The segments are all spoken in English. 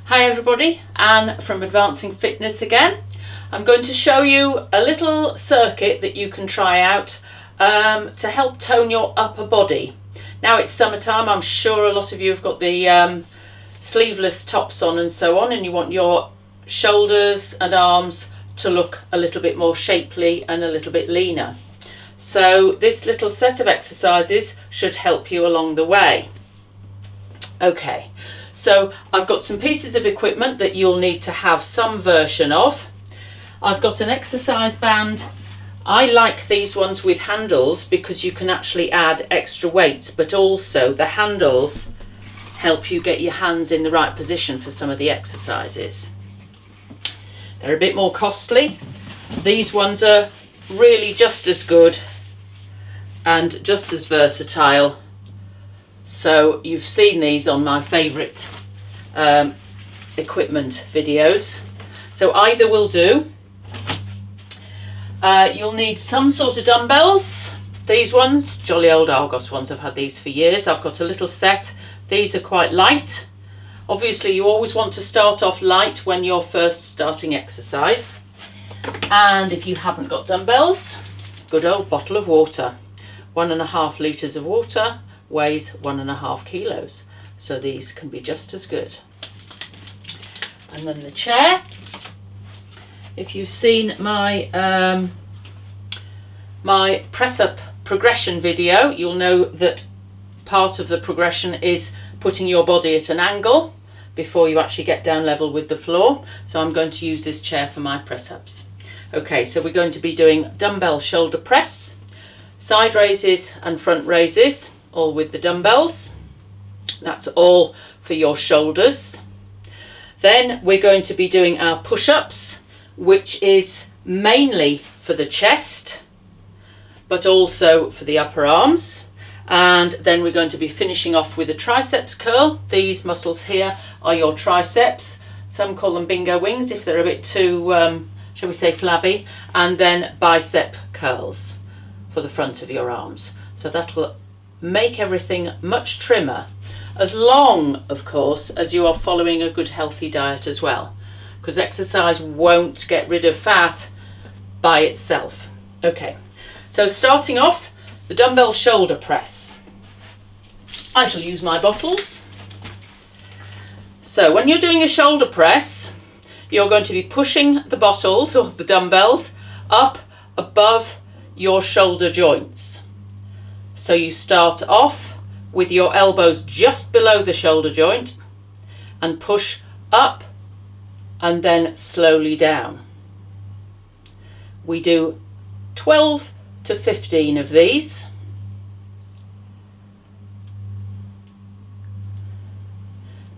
Hi everybody, Anne from Advancing Fitness again. I'm going to show you a little circuit that you can try out to help tone your upper body. Now it's summertime, I'm sure a lot of you have got the sleeveless tops on and so on, and you want your shoulders and arms to look a little bit more shapely and a little bit leaner. So this little set of exercises should help you along the way. Okay. So I've got some pieces of equipment that you'll need to have some version of. I've got an exercise band. I like these ones with handles because you can actually add extra weights, but also the handles help you get your hands in the right position for some of the exercises. They're a bit more costly. These ones are really just as good and just as versatile. So you've seen these on my favourite equipment videos. So either will do. You'll need some sort of dumbbells. These ones, jolly old Argos ones, I've had these for years. I've got a little set. These are quite light. Obviously you always want to start off light when you're first starting exercise. And if you haven't got dumbbells, good old bottle of water. 1.5 litres of water weighs 1.5 kilos, so these can be just as good. And then the chair. If you've seen my my press up progression video, you'll know that part of the progression is putting your body at an angle before you actually get down level with the floor. So I'm going to use this chair for my press ups. Okay, so we're going to be doing dumbbell shoulder press, side raises and front raises, all with the dumbbells. That's all for your shoulders. Then we're going to be doing our push-ups, which is mainly for the chest, but also for the upper arms. And then we're going to be finishing off with a triceps curl. These muscles here are your triceps. Some call them bingo wings if they're a bit too, shall we say, flabby. And then bicep curls for the front of your arms. So that'll make everything much trimmer, as long, of course, as you are following a good healthy diet as well, because exercise won't get rid of fat by itself. Okay, so starting off, the dumbbell shoulder press. I shall use my bottles. So when you're doing a shoulder press, you're going to be pushing the bottles or the dumbbells up above your shoulder joints. So you start off with your elbows just below the shoulder joint and push up and then slowly down. We do 12 to 15 of these.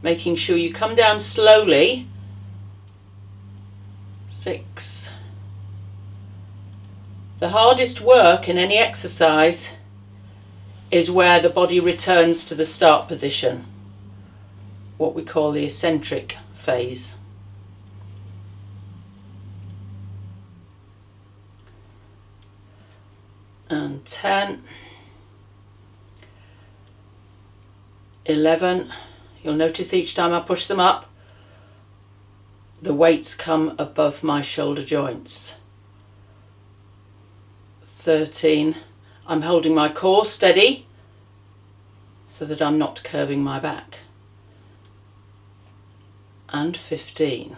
Making sure you come down slowly. 6. The hardest work in any exercise is where the body returns to the start position, what we call the eccentric phase. And 10, 11, you'll notice each time I push them up, the weights come above my shoulder joints. 13, I'm holding my core steady so that I'm not curving my back. And 15.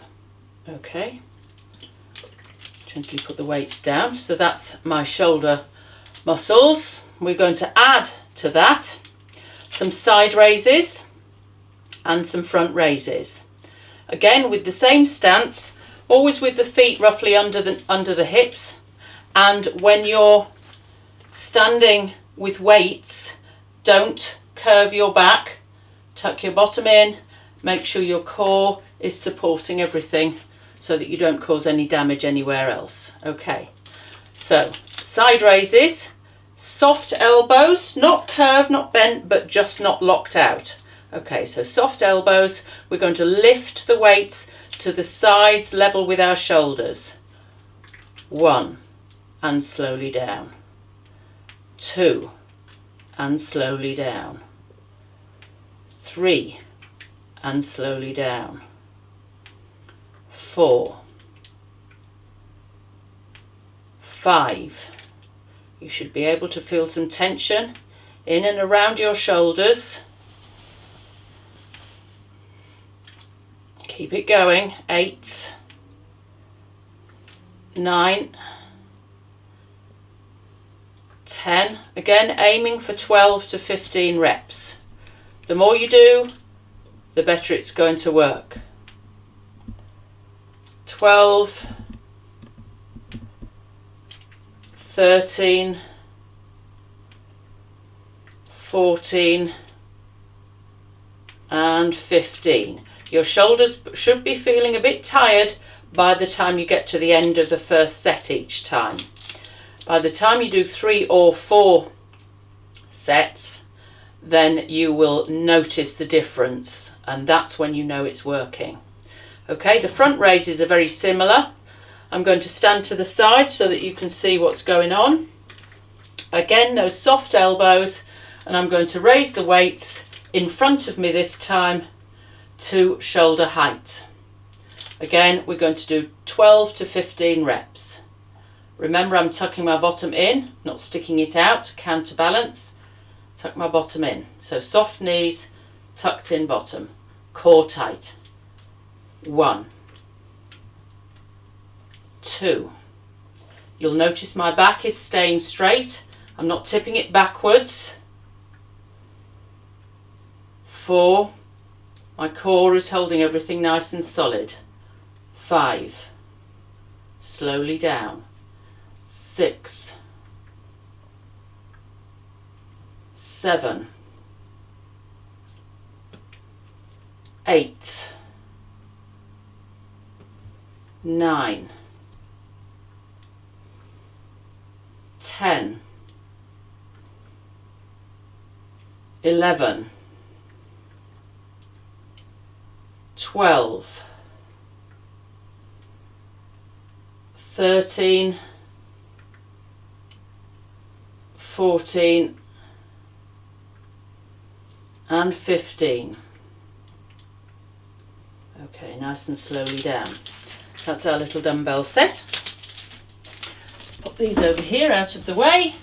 Okay. Gently put the weights down. So that's my shoulder muscles. We're going to add to that some side raises and some front raises. Again with the same stance, always with the feet roughly under the hips, and when you're standing with weights, don't curve your back, tuck your bottom in, make sure your core is supporting everything so that you don't cause any damage anywhere else. Okay, so side raises, soft elbows, not curved, not bent, but just not locked out. Okay, so soft elbows, we're going to lift the weights to the sides level with our shoulders. 1, and slowly down. 2, and slowly down. 3, and slowly down. 4, 5. You should be able to feel some tension in and around your shoulders. Keep it going. 8, 9, 10. Again, aiming for 12 to 15 reps. The more you do, the better it's going to work. 12, 13, 14 and 15. Your shoulders should be feeling a bit tired by the time you get to the end of the first set each time. By the time you do 3 or 4 sets, then you will notice the difference, and that's when you know it's working. Okay, the front raises are very similar. I'm going to stand to the side so that you can see what's going on. Again, those soft elbows, and I'm going to raise the weights in front of me this time to shoulder height. Again, we're going to do 12 to 15 reps. Remember, I'm tucking my bottom in, not sticking it out, counterbalance. Tuck my bottom in. So soft knees, tucked in bottom, core tight. 1, 2. You'll notice my back is staying straight. I'm not tipping it backwards. 4. My core is holding everything nice and solid. 5. Slowly down. 6. 7. 8. 9. 10. 11. 12. 13. 14 and 15. Okay, nice and slowly down. That's our little dumbbell set. Let's pop these over here out of the way.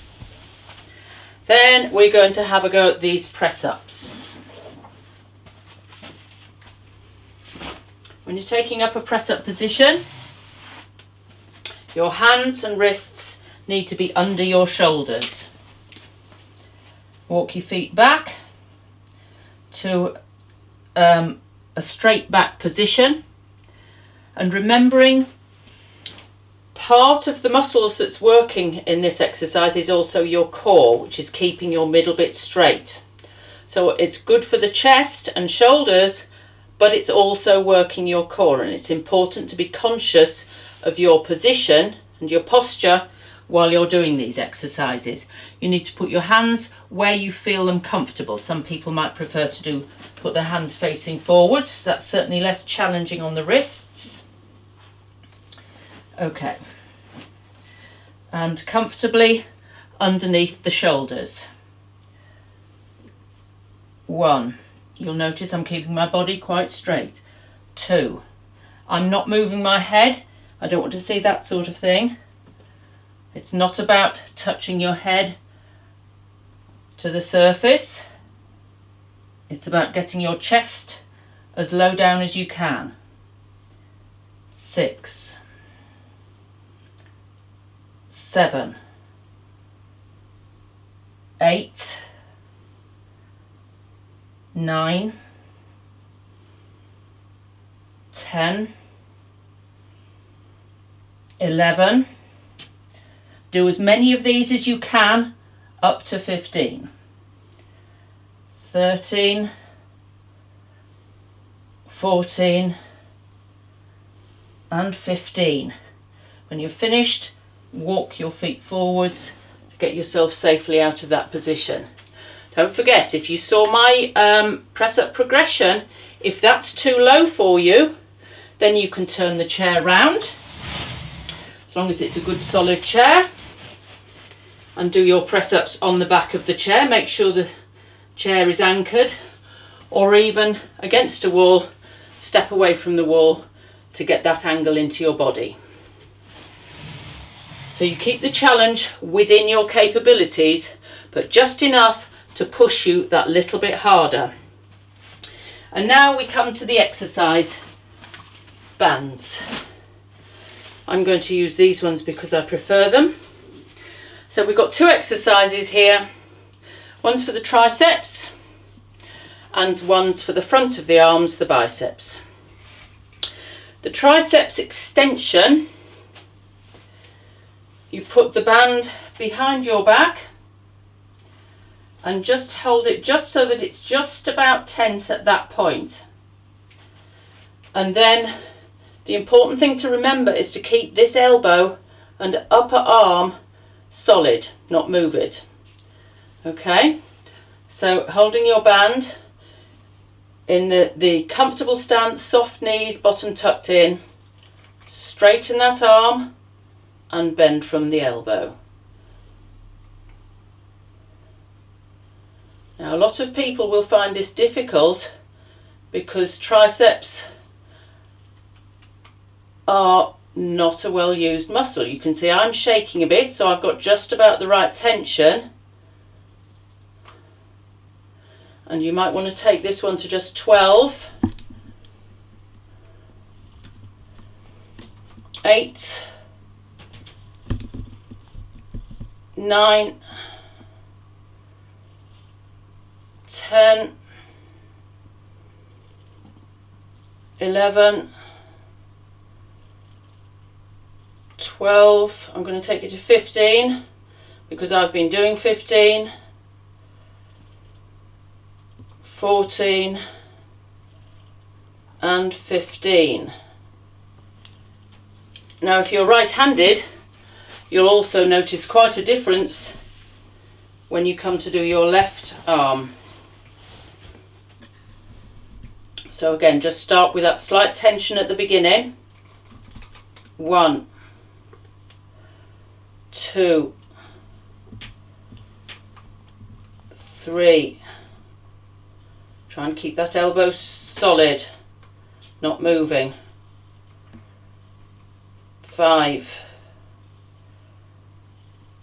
Then we're going to have a go at these press-ups. When you're taking up a press-up position, your hands and wrists need to be under your shoulders. Walk your feet back to a straight back position, and remembering part of the muscles that's working in this exercise is also your core, which is keeping your middle bit straight. So it's good for the chest and shoulders, but it's also working your core, and it's important to be conscious of your position and your posture while you're doing these exercises. You need to put your hands where you feel them comfortable. Some people might prefer to put their hands facing forwards. That's certainly less challenging on the wrists. Okay, and comfortably underneath the shoulders. 1, you'll notice I'm keeping my body quite straight. 2, I'm not moving my head. I don't want to see that sort of thing. It's not about touching your head to the surface. It's about getting your chest as low down as you can. 6, 7, 8, 9, 10, 11. Do as many of these as you can, up to 15. 13, 14 and 15. When you're finished, walk your feet forwards to get yourself safely out of that position. Don't forget, if you saw my press-up progression, if that's too low for you, then you can turn the chair round, as long as it's a good solid chair, and do your press-ups on the back of the chair. Make sure the chair is anchored, or even against a wall, step away from the wall to get that angle into your body. So you keep the challenge within your capabilities, but just enough to push you that little bit harder. And now we come to the exercise bands. I'm going to use these ones because I prefer them. So we've got two exercises here. One's for the triceps and one's for the front of the arms, the biceps. The triceps extension, you put the band behind your back and just hold it just so that it's just about tense at that point. And then the important thing to remember is to keep this elbow and upper arm solid, not move it. Okay, so holding your band in the comfortable stance, soft knees, bottom tucked in, straighten that arm and bend from the elbow. Now a lot of people will find this difficult because triceps are not a well used muscle. You can see I'm shaking a bit, so I've got just about the right tension. And you might want to take this one to just 12, 8, 9, 10, 11, 12, I'm going to take it to 15 because I've been doing 15, 14 and 15. Now if you're right-handed, you'll also notice quite a difference when you come to do your left arm. So again, just start with that slight tension at the beginning. 1, 2, 3. Try and keep that elbow solid, not moving. 5,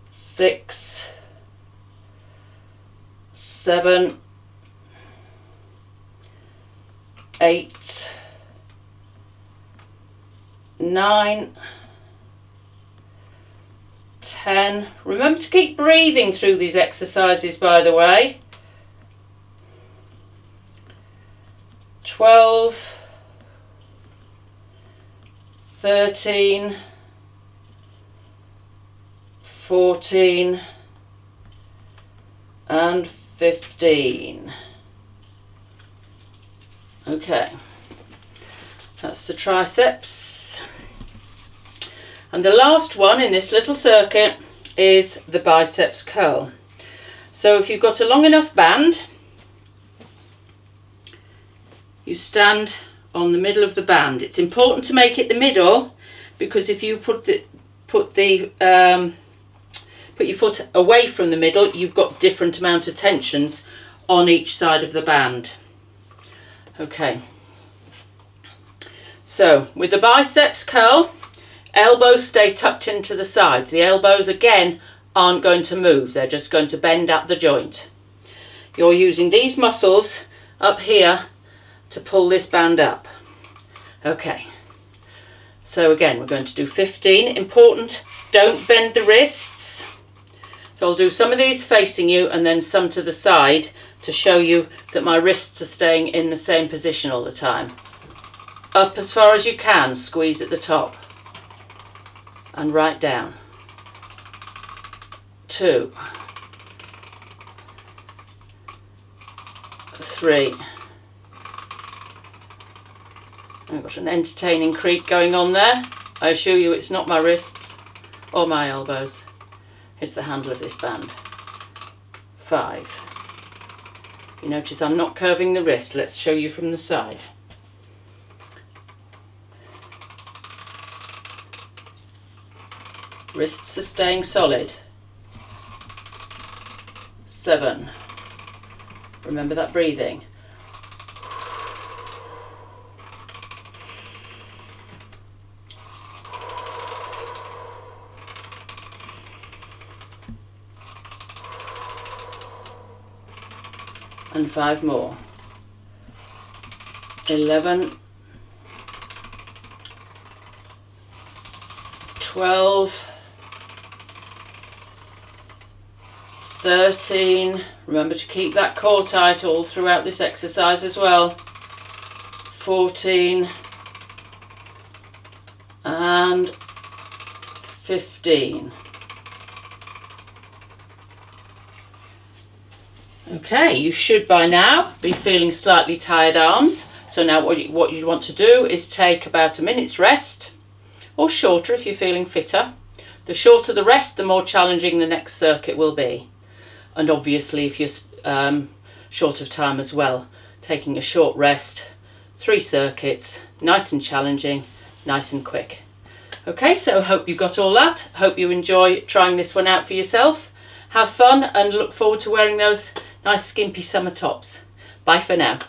6, 7, 8, 9, 10. Remember to keep breathing through these exercises, by the way. 12, 13, 14 and 15. Okay, that's the triceps. And the last one in this little circuit is the biceps curl. So if you've got a long enough band, you stand on the middle of the band. It's important to make it the middle because if you put your foot away from the middle, you've got different amount of tensions on each side of the band. Okay. So with the biceps curl, elbows stay tucked into the sides. The elbows again aren't going to move. They're just going to bend at the joint. You're using these muscles up here to pull this band up. Okay, so again we're going to do 15. Important, don't bend the wrists. So I'll do some of these facing you and then some to the side to show you that my wrists are staying in the same position all the time. Up as far as you can, squeeze at the top and right down. 2, 3. I've got an entertaining creak going on there. I assure you it's not my wrists or my elbows. It's the handle of this band. 5. You notice I'm not curving the wrist. Let's show you from the side. Wrists are staying solid. 7. Remember that breathing. and 5 more. 11, 12, 13, remember to keep that core tight all throughout this exercise as well, 14 and 15. Okay, you should by now be feeling slightly tired arms. So now what you want to do is take about a minute's rest, or shorter if you're feeling fitter. The shorter the rest, the more challenging the next circuit will be. And obviously if you're short of time as well, taking a short rest, 3 circuits, nice and challenging, nice and quick. Okay, so hope you got all that. Hope you enjoy trying this one out for yourself. Have fun and look forward to wearing those nice skimpy summer tops. Bye for now.